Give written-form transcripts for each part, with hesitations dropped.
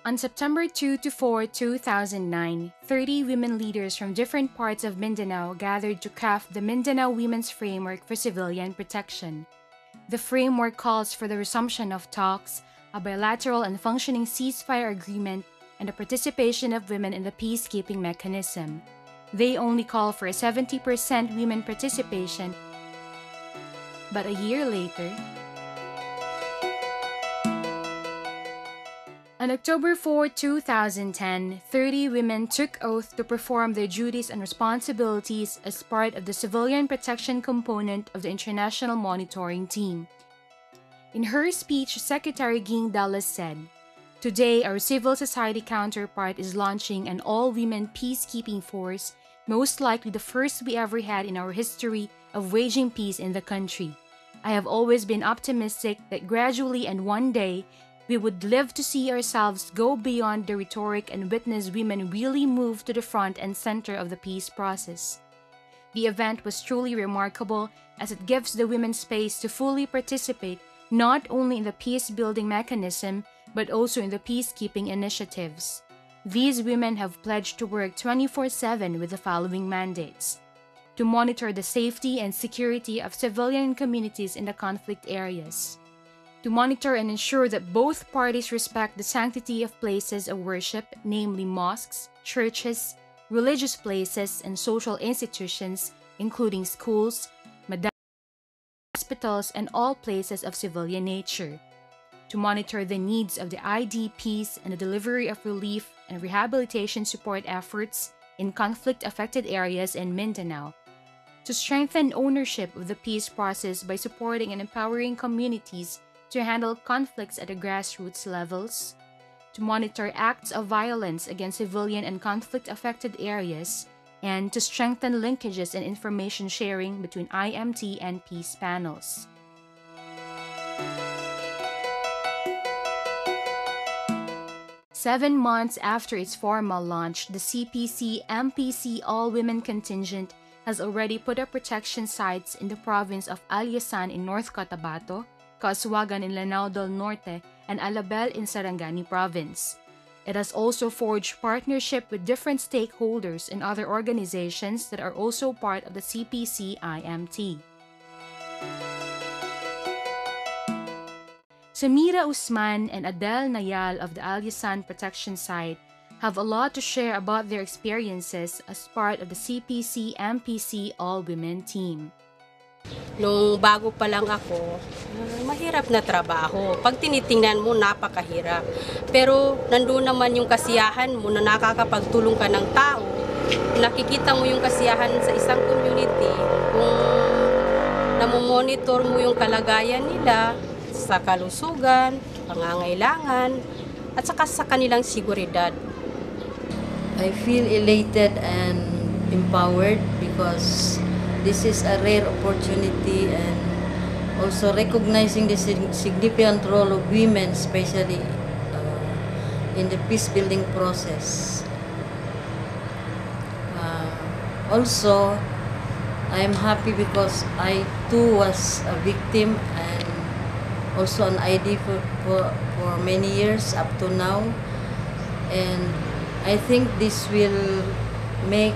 On September 2 to 4, 2009, 30 women leaders from different parts of Mindanao gathered to craft the Mindanao Women's Framework for Civilian Protection. The framework calls for the resumption of talks, a bilateral and functioning ceasefire agreement, and the participation of women in the peacekeeping mechanism. They only call for a 70% women participation, but a year later, on October 4, 2010, 30 women took oath to perform their duties and responsibilities as part of the civilian protection component of the International Monitoring Team. In her speech, Secretary Ging Dallas said, "Today, our civil society counterpart is launching an all-women peacekeeping force, most likely the first we ever had in our history of waging peace in the country. I have always been optimistic that gradually and one day, we would live to see ourselves go beyond the rhetoric and witness women really move to the front and center of the peace process." The event was truly remarkable as it gives the women space to fully participate not only in the peace-building mechanism, but also in the peacekeeping initiatives. These women have pledged to work 24/7 with the following mandates: to monitor the safety and security of civilian communities in the conflict areas, to monitor and ensure that both parties respect the sanctity of places of worship, namely mosques, churches, religious places, and social institutions, including schools, hospitals, and all places of civilian nature, to monitor the needs of the IDPs and the delivery of relief and rehabilitation support efforts in conflict-affected areas in Mindanao, to strengthen ownership of the peace process by supporting and empowering communities to handle conflicts at the grassroots levels, to monitor acts of violence against civilian and conflict-affected areas, and to strengthen linkages and information sharing between IMT and peace panels. Seven months after its formal launch, the CPC-MPC All-Women Contingent has already put up protection sites in the province of Alyasan in North Cotabato, Kaasuagan in Lanao del Norte, and Alabel in Sarangani Province. It has also forged partnership with different stakeholders and other organizations that are also part of the CPC-IMT. Samira Usman and Adele Nayal of the Alyasan Protection Site have a lot to share about their experiences as part of the CPC-MPC All-Women Team. Nung bago pa lang ako, mahirap na trabaho. Pag tinitingnan mo, napakahirap. Pero nandun naman yung kasiyahan mo na nakakapagtulong ka ng tao. Nakikita mo yung kasiyahan sa isang community kung namomonitor mo yung kalagayan nila sa kalusugan, pangangailangan, at saka sa kanilang seguridad. I feel elated and empowered because this is a rare opportunity, and also recognizing the significant role of women, especially in the peace-building process. Also, I am happy because I too was a victim and also an ID for many years up to now. And I think this will make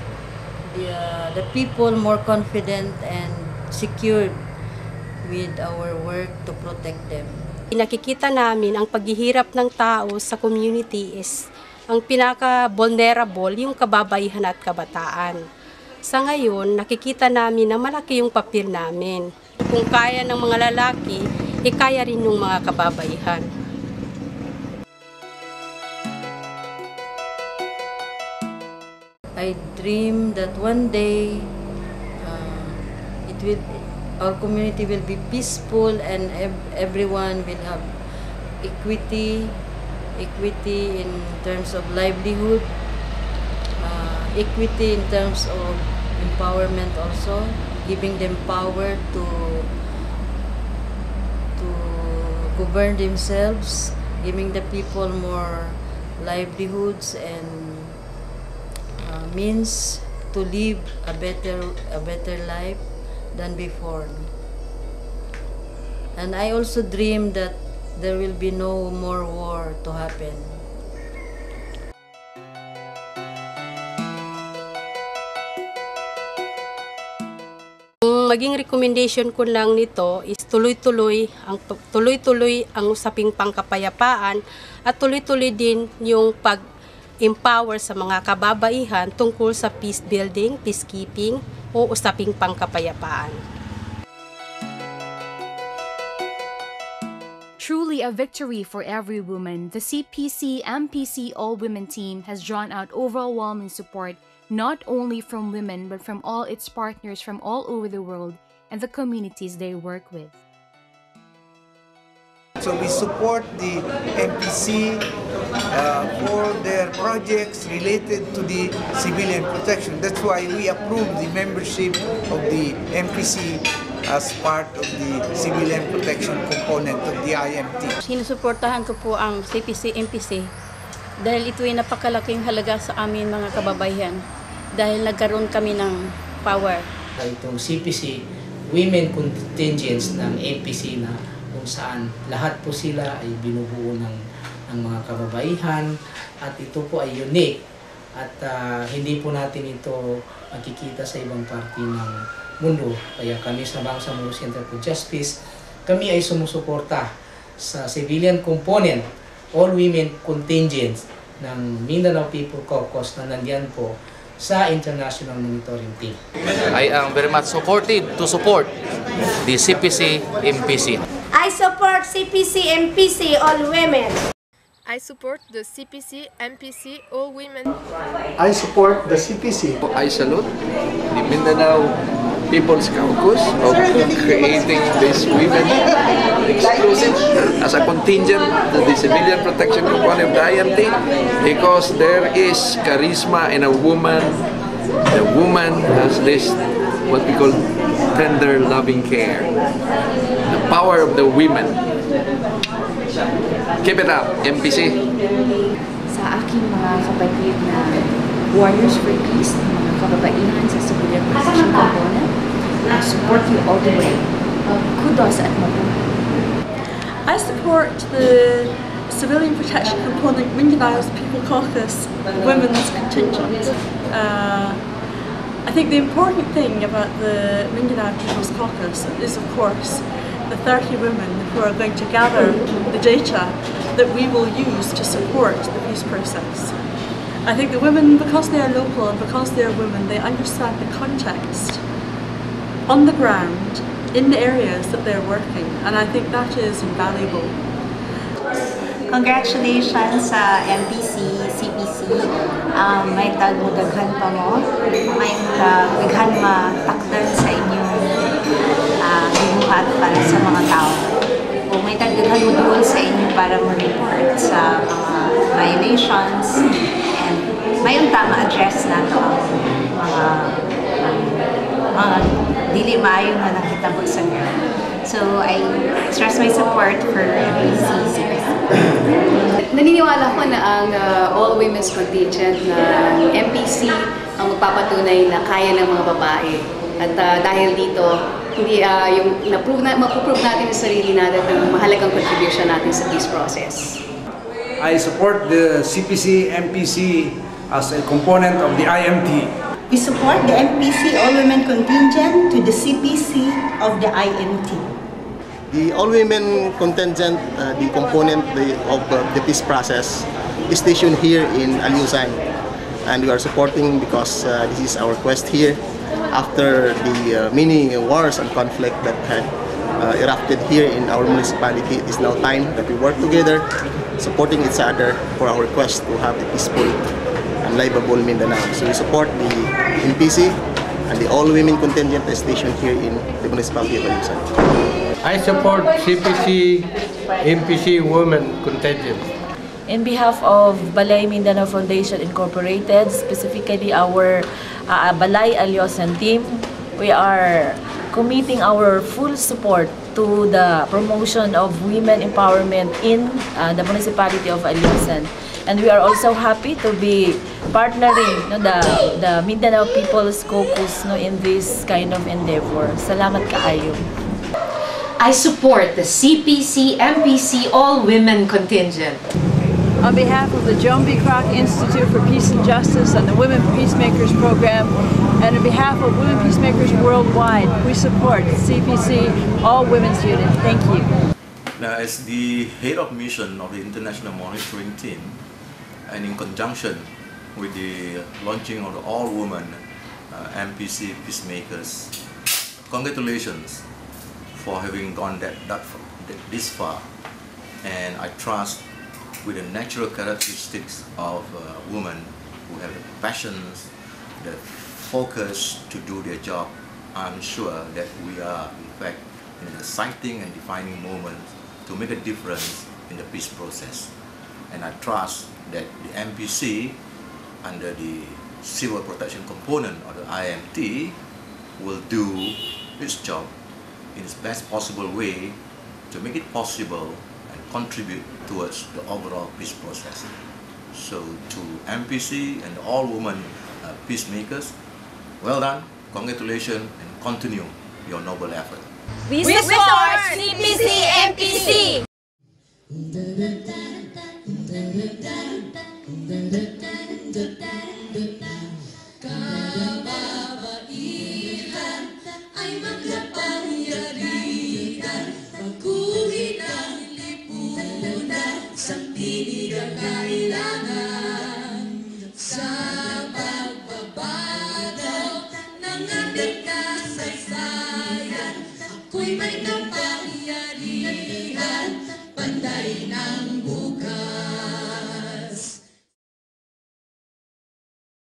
the people more confident and secured with our work to protect them. Nakikita namin ang paghihirap ng tao sa community is ang pinaka-vulnerable, yung kababaihan at kabataan. Sa ngayon, nakikita namin na malaki yung papel namin. Kung kaya ng mga lalaki, kaya rin ng mga kababaihan. I dream that one day our community will be peaceful and everyone will have equity in terms of livelihood, equity in terms of empowerment, also giving them power to govern themselves, giving the people more livelihoods and means to live a better life than before. And I also dream that there will be no more war to happen. maging recommendation ko lang nito is tuloy-tuloy ang usaping pangkapayapaan at tuloy-tuloy din yung pag-empower sa mga kababaihan tungkol sa peace building, peacekeeping o usaping pangkapayapaan. Truly a victory for every woman, the CPC-MPC All-Women Team has drawn out overwhelming support not only from women but from all its partners from all over the world and the communities they work with. So we support the MPC for their projects related to the civilian protection. That's why we approve the membership of the MPC as part of the civilian protection component of the IMT. Sinusuportahan ko po ang CPC-MPC dahil ito ay napakalaking halaga sa amin mga kababayan dahil nagkaroon kami ng power. Itong CPC, women contingents ng MPC na kung saan lahat po sila ay binubuo ng mga kababaihan at ito po ay unique at hindi po natin ito makikita sa ibang parte ng mundo. Kaya kami sa Bangsamoro Center for Justice, kami ay sumusuporta sa civilian component, all-women contingents ng Mindanao People Caucus na nandiyan po sa International Monitoring Team. I am very much supportive to support the CPC-MPC. I support CPC-MPC All-Women. I support the CPC-MPC All-Women. I support the CPC. I salute the Mindanao People's Caucus of creating this women exclusive as a contingent to the civilian protection component of the IMT because there is charisma in a woman. The woman has this what we call tender loving care. The power of the women. Keep it up, MPC. Sa aking mga kapatid na Warriors for Peace, mga kababaihan sa civilian protection component, I support you all the way. Kudos at mabuhay. I support the civilian protection component Mindanao's People Caucus Women's Contingent. I think the important thing about the Mindanao People's Caucus is, of course, the 30 women who are going to gather the data that we will use to support the peace process. I think the women, because they are local and because they are women, they understand the context on the ground in the areas that they're working, and I think that is invaluable. Congratulations sa MPC, CPC. May tagmudaghan pa mo. May daghan matakdan sa inyong binuhat para sa mga tao. O may tagdaghan mo doon sa inyo para ma-report sa mga violations. And mayroon tama address na ito ang mga dili maayo na nakita ko sa inyo. So I express my support for MPC, CPC. Naniniwala ko na ang all-women's contingent na MPC ang magpapatunay na kaya ng mga babae. At dahil dito, hindi yung mapuprove natin sa sarili natin ng mahalagang contribution natin sa peace process. I support the CPC-MPC as a component of the IMT. We support the MPC All-Women Contingent to the CPC of the IMT. The all-women contingent, the component of the peace process, is stationed here in Aliusan, and we are supporting because this is our quest here after the many wars and conflict that had erupted here in our municipality. It is now time that we work together, supporting each other for our quest to have a peaceful and livable Mindanao. So we support the MPC and the all-women contingent station here in the municipality of Aliusan. I support CPC, MPC Women Contingent. In behalf of Balay Mindanao Foundation Incorporated, specifically our Balay Aliusan team, we are committing our full support to the promotion of women empowerment in the municipality of Aliusan. And we are also happy to be partnering the Mindanao People's Caucus in this kind of endeavor. Salamat kaayo. I support the CPC-MPC All-Women Contingent. On behalf of the Joan B. Kroc Institute for Peace and Justice and the Women Peacemakers Program, and on behalf of Women Peacemakers Worldwide, we support CPC All Women's Unit. Thank you. Now, as the head of mission of the International Monitoring Team, and in conjunction with the launching of the all-women MPC Peacemakers, congratulations for having gone this far. And I trust with the natural characteristics of women who have the passions, the focus to do their job, I'm sure that we are in fact in an exciting and defining moment to make a difference in the peace process. And I trust that the MPC, under the civil protection component of the IMT, will do its job in its best possible way to make it possible and contribute towards the overall peace process. So to MPC and all women peacemakers, well done, congratulations, and continue your noble effort. We support CPC MPC! Kababaihan ay magkapangyarihan, pagkuhin ang lipunan, sa tinig ang kailangan, sa pagbabago ng ating kasaysayan, ako'y may kapangyarihan, panday ng